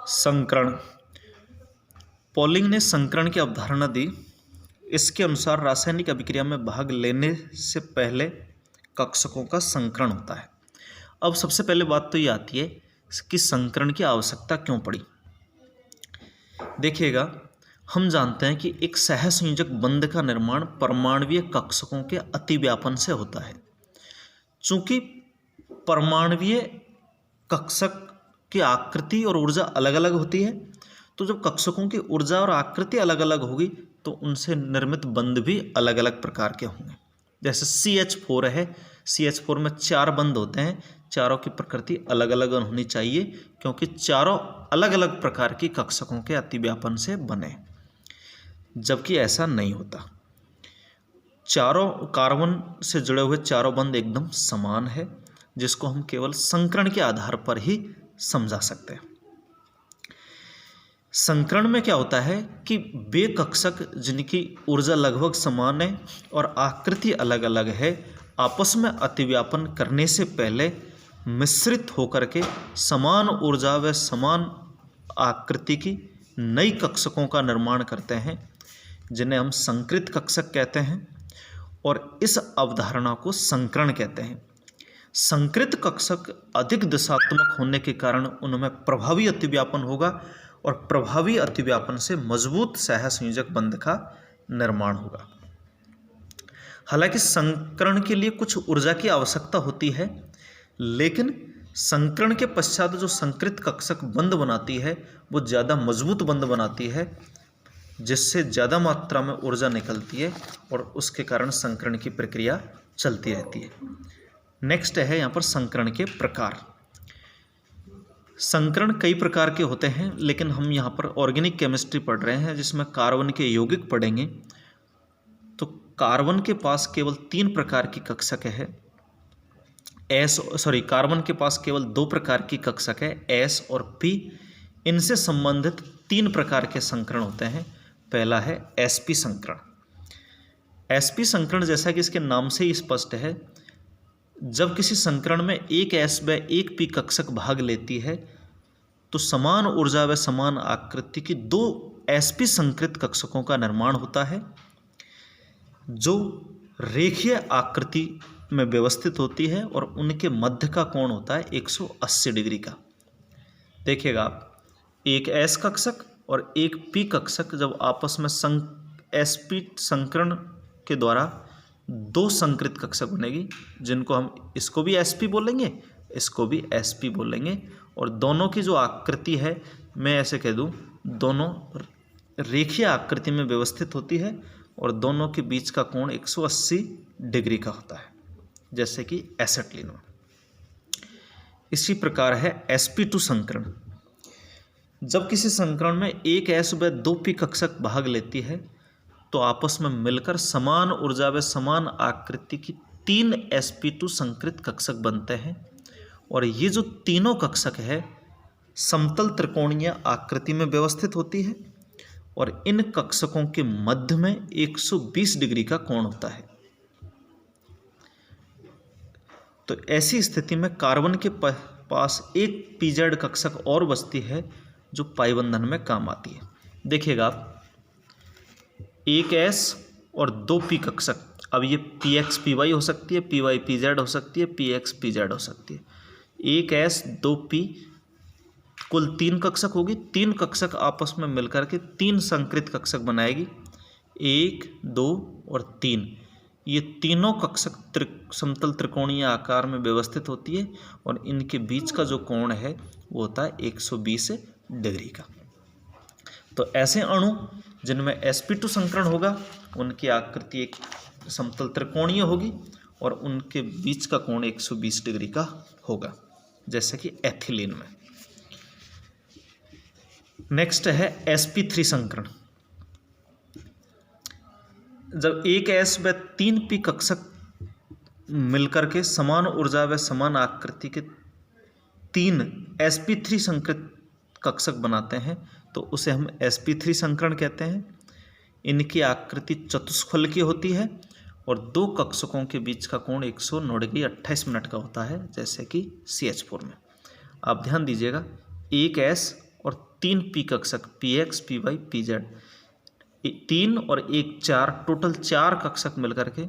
संकरण। पॉलिंग ने संकरण की अवधारणा दी। इसके अनुसार रासायनिक अभिक्रिया में भाग लेने से पहले कक्षकों का संकरण होता है। अब सबसे पहले बात तो ये आती है कि संकरण की आवश्यकता क्यों पड़ी। देखिएगा, हम जानते हैं कि एक सहसंयोजक बंध का निर्माण परमाणुवीय कक्षकों के अतिव्यापन से होता है। चूंकि परमाणुवीय कक्षक की आकृति और ऊर्जा अलग अलग होती है, तो जब कक्षकों की ऊर्जा और आकृति अलग अलग होगी तो उनसे निर्मित बंध भी अलग अलग प्रकार के होंगे। जैसे CH4 है, CH4 में 4 बंध होते हैं, चारों की प्रकृति अलग अलग होनी चाहिए क्योंकि चारों अलग अलग प्रकार की कक्षकों के अतिव्यापन से बने, जबकि ऐसा नहीं होता। चारों कार्बन से जुड़े हुए चारों बंध एकदम समान है, जिसको हम केवल संकरण के आधार पर ही समझा सकते हैं। संकरण में क्या होता है कि वे कक्षक जिनकी ऊर्जा लगभग समान है और आकृति अलग अलग है, आपस में अतिव्यापन करने से पहले मिश्रित होकर के समान ऊर्जा व समान आकृति की नई कक्षकों का निर्माण करते हैं, जिन्हें हम संकृत कक्षक कहते हैं, और इस अवधारणा को संकरण कहते हैं। संकृत कक्षक अधिक दिशात्मक होने के कारण उनमें प्रभावी अतिव्यापन होगा और प्रभावी अतिव्यापन से मजबूत सहसंयोजक बंध का निर्माण होगा। हालांकि संकरण के लिए कुछ ऊर्जा की आवश्यकता होती है, लेकिन संकरण के पश्चात जो संकृत कक्षक बंध बनाती है वो ज़्यादा मजबूत बंध बनाती है, जिससे ज़्यादा मात्रा में ऊर्जा निकलती है और उसके कारण संकरण की प्रक्रिया चलती रहती है। नेक्स्ट है यहाँ पर संकरण के प्रकार। संकरण कई प्रकार के होते हैं, लेकिन हम यहाँ पर ऑर्गेनिक केमिस्ट्री पढ़ रहे हैं जिसमें कार्बन के यौगिक पढ़ेंगे। तो कार्बन के पास केवल 3 प्रकार की कक्षक है। कार्बन के पास केवल 2 प्रकार की कक्षक है, S और P। इनसे संबंधित 3 प्रकार के संकरण होते हैं। पहला है sp संकरण। sp संकरण जैसा कि इसके नाम से ही स्पष्ट है, जब किसी संकरण में एक S व एक P कक्षक भाग लेती है तो समान ऊर्जा व समान आकृति की 2 sp संकृत कक्षकों का निर्माण होता है, जो रेखीय आकृति में व्यवस्थित होती है और उनके मध्य का कोण होता है 180 डिग्री का। देखिएगा आप, एक S कक्षक और एक P कक्षक जब आपस में sp संकरण के द्वारा 2 संकृत कक्षक बनेगी, जिनको हम इसको भी sp बोलेंगे, इसको भी sp बोलेंगे, और दोनों की जो आकृति है, मैं ऐसे कह दूं, दोनों रेखीय आकृति में व्यवस्थित होती है और दोनों के बीच का कोण 180 डिग्री का होता है, जैसे कि एसिटिलीन में। इसी प्रकार है sp2 संकरण। जब किसी संकरण में एक S व 2 P कक्षक भाग लेती है तो आपस में मिलकर समान ऊर्जा व समान आकृति की 3 sp2 संकृत कक्षक बनते हैं, और ये जो तीनों कक्षक है समतल त्रिकोणीय आकृति में व्यवस्थित होती है और इन कक्षकों के मध्य में 120 डिग्री का कोण होता है। तो ऐसी स्थिति में कार्बन के पास एक pz कक्षक और बचती है जो पाई बंधन में काम आती है। देखिएगा आप, एक S और 2 P कक्षक, अब ये Px Py हो सकती है, Py Pz हो सकती है, Px Pz हो सकती है। एक S 2 P, कुल 3 कक्षक होगी। 3 कक्षक आपस में मिलकर के 3 संकृत कक्षक बनाएगी, 1 2 और 3। ये तीनों कक्षक समतल त्रिकोणीय आकार में व्यवस्थित होती है और इनके बीच का जो कोण है वो होता है 120 डिग्री का। तो ऐसे अणु जिनमें sp2 संकरण होगा, उनकी आकृति एक समतल त्रिकोणीय होगी और उनके बीच का कोण 120 डिग्री का होगा, जैसे कि एथिलीन में। नेक्स्ट है sp3 संकरण। जब एक S व 3 P कक्षक मिलकर के समान ऊर्जा व समान आकृति के 3 sp3 संकृत कक्षक बनाते हैं तो उसे हम sp3 संकरण कहते हैं। इनकी आकृति चतुष्फलकीय होती है और 2 कक्षकों के बीच का कोण 109 डिग्री 28 मिनट का होता है, जैसे कि CH4 में। आप ध्यान दीजिएगा, एक S और 3 पी कक्षक px, py, pz, 3 और 1 4, टोटल 4 कक्षक मिलकर के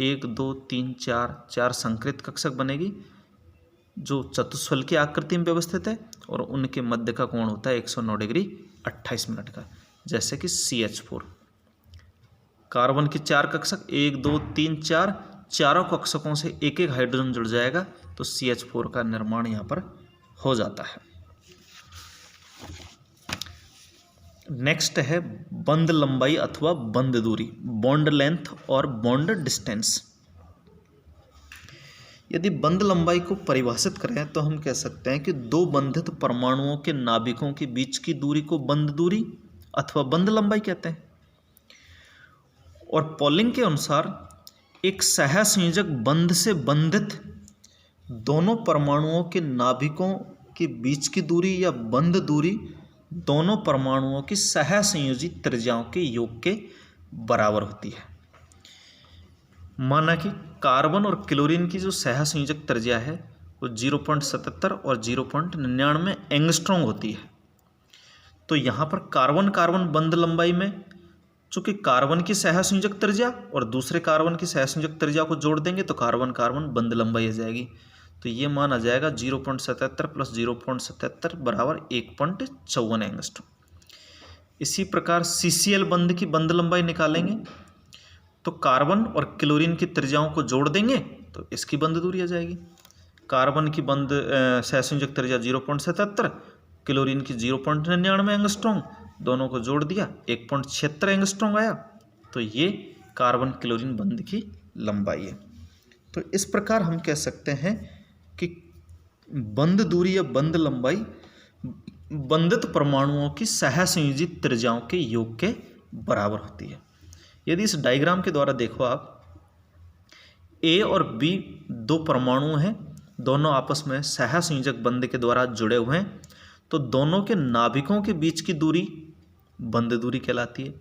1 2 3 4 संकृत कक्षक बनेगी जो चतुष्फल की आकृति में व्यवस्थित है और उनके मध्य का कोण होता है 109 डिग्री 28 मिनट का, जैसे कि CH4। कार्बन के 4 कक्षक 1 2 3 4, चारों कक्षकों से एक एक हाइड्रोजन जुड़ जाएगा तो CH4 का निर्माण यहाँ पर हो जाता है। नेक्स्ट है बंध लंबाई अथवा बंध दूरी, बॉन्ड लेंथ और बॉन्ड डिस्टेंस। यदि बंध लंबाई को परिभाषित करें तो हम कह सकते हैं कि दो बंधित परमाणुओं के नाभिकों के बीच की दूरी को बंध दूरी अथवा बंध लंबाई कहते हैं। और पॉलिंग के अनुसार एक सहसंयोजक बंध से बंधित दोनों परमाणुओं के नाभिकों के बीच की दूरी या बंध दूरी दोनों परमाणुओं की सहसंयोजित त्रिज्याओं के योग के बराबर होती है। माना कि कार्बन और क्लोरीन की जो सहसंयोजक त्रिज्या है वो 0.77 और 0.99 एंगस्ट्रॉम होती है। तो यहाँ पर कार्बन कार्बन बंध लंबाई में चूँकि कार्बन की सहसंयोजक त्रिज्या और दूसरे कार्बन की सहसंयोजक त्रिज्या को जोड़ देंगे तो कार्बन कार्बन बंध लंबाई आ जाएगी। तो ये मान आ जाएगा 0.77 प्लस 0.77 बराबर 1.54 एंगस्ट्रॉम। इसी प्रकार CCl बंध की बंध लंबाई निकालेंगे तो कार्बन और क्लोरीन की त्रिज्याओं को जोड़ देंगे तो इसकी बंध दूरी आ जाएगी। कार्बन की बंध सहसंयोजक त्रिज्या 0.77, क्लोरीन की 0.99 एंगस्ट्रॉम, दोनों को जोड़ दिया 1.76 एंगस्ट्रॉम आया। तो ये कार्बन क्लोरीन बंध की लंबाई है। तो इस प्रकार हम कह सकते हैं कि बंध दूरी या बंध लंबाई बंधित परमाणुओं की सहसंयोजित त्रिज्याओं के योग के बराबर होती है। यदि इस डायग्राम के द्वारा देखो आप, A और B दो परमाणु हैं, दोनों आपस में सहसंयोजक बंध के द्वारा जुड़े हुए हैं, तो दोनों के नाभिकों के बीच की दूरी बंध दूरी कहलाती है।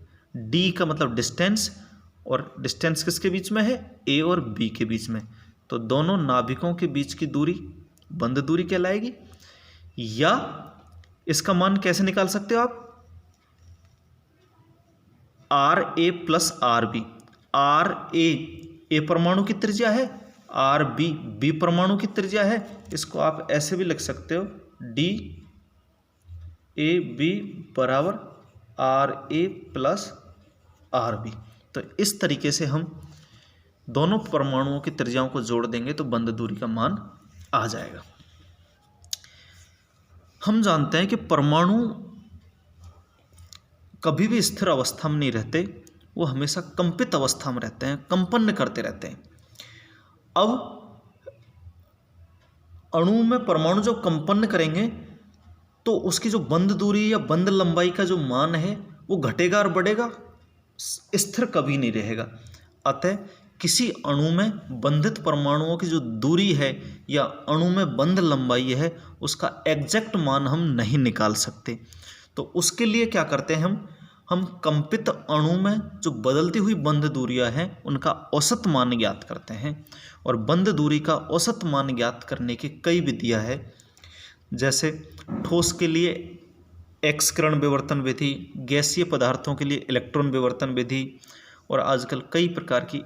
D का मतलब डिस्टेंस, और डिस्टेंस किसके बीच में है? A और B के बीच में। तो दोनों नाभिकों के बीच की दूरी बंध दूरी कहलाएगी। या इसका मान कैसे निकाल सकते हो आप? RA plus RB। RA A परमाणु की त्रिज्या है, RB B परमाणु की त्रिज्या है। इसको आप ऐसे भी लिख सकते हो DAB बराबर RA प्लस RB। तो इस तरीके से हम दोनों परमाणुओं की त्रिज्याओं को जोड़ देंगे तो बंध दूरी का मान आ जाएगा। हम जानते हैं कि परमाणु कभी भी स्थिर अवस्था में नहीं रहते, वो हमेशा कंपित अवस्था में रहते हैं, कंपन करते रहते हैं। अब अणु में परमाणु जब कंपन करेंगे तो उसकी जो बंध दूरी या बंध लंबाई का जो मान है वो घटेगा और बढ़ेगा, स्थिर कभी नहीं रहेगा। अतः किसी अणु में बंधित परमाणुओं की जो दूरी है या अणु में बंध लंबाई है उसका एग्जैक्ट मान हम नहीं निकाल सकते। तो उसके लिए क्या करते हैं हम कंपित अणु में जो बदलती हुई बंध दूरियां हैं उनका औसत मान ज्ञात करते हैं। और बंध दूरी का औसत मान ज्ञात करने की कई विधियां हैं, जैसे ठोस के लिए एक्स किरण विवर्तन विधि, गैसीय पदार्थों के लिए इलेक्ट्रॉन विवर्तन विधि, और आजकल कई प्रकार की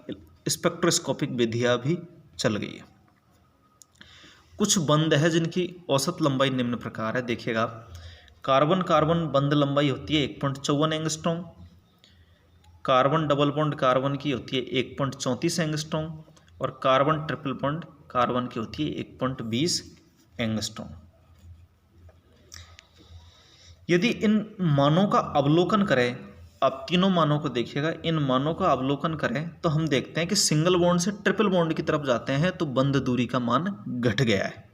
स्पेक्ट्रोस्कोपिक विधियां भी चल गई है। कुछ बंध है जिनकी औसत लंबाई निम्न प्रकार है, देखिएगा। कार्बन कार्बन बंध लंबाई होती है 1.54 angstrom. Carbon double bond carbon की होती है 1.34 एंगस्ट्रॉम। और कार्बन ट्रिपल बॉन्ड कार्बन की होती है 1.20 एंगस्ट्रॉम। यदि इन मानों का अवलोकन करें, आप तीनों मानों को देखिएगा, इन मानों का अवलोकन करें तो हम देखते हैं कि सिंगल बॉन्ड से ट्रिपल बॉन्ड की तरफ जाते हैं तो बंध दूरी का मान घट गया है।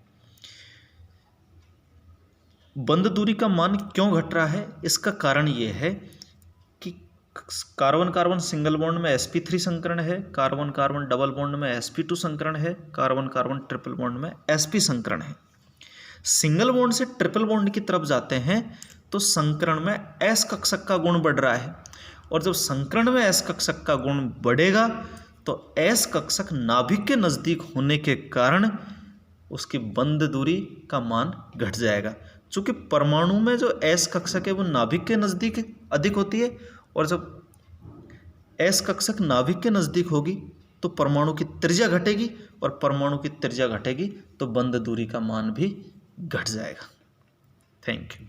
बंध दूरी का मान क्यों घट रहा है? इसका कारण ये है कि कार्बन कार्बन सिंगल बॉन्ड में sp3 संकरण है, कार्बन कार्बन डबल बॉन्ड में sp2 संकरण है, कार्बन कार्बन ट्रिपल बॉन्ड में sp संकरण है। सिंगल बॉन्ड से ट्रिपल बॉन्ड की तरफ जाते हैं तो संकरण में s कक्षक का गुण बढ़ रहा है, और जब संकरण में s कक्षक का गुण बढ़ेगा तो s कक्षक नाभिक के नज़दीक होने के कारण उसकी बंध दूरी का मान घट जाएगा। चूँकि परमाणु में जो एस कक्षक है वो नाभिक के नज़दीक अधिक होती है, और जब एस कक्षक नाभिक के नज़दीक होगी तो परमाणु की त्रिज्या घटेगी, और परमाणु की त्रिज्या घटेगी तो बंध दूरी का मान भी घट जाएगा। Thank you.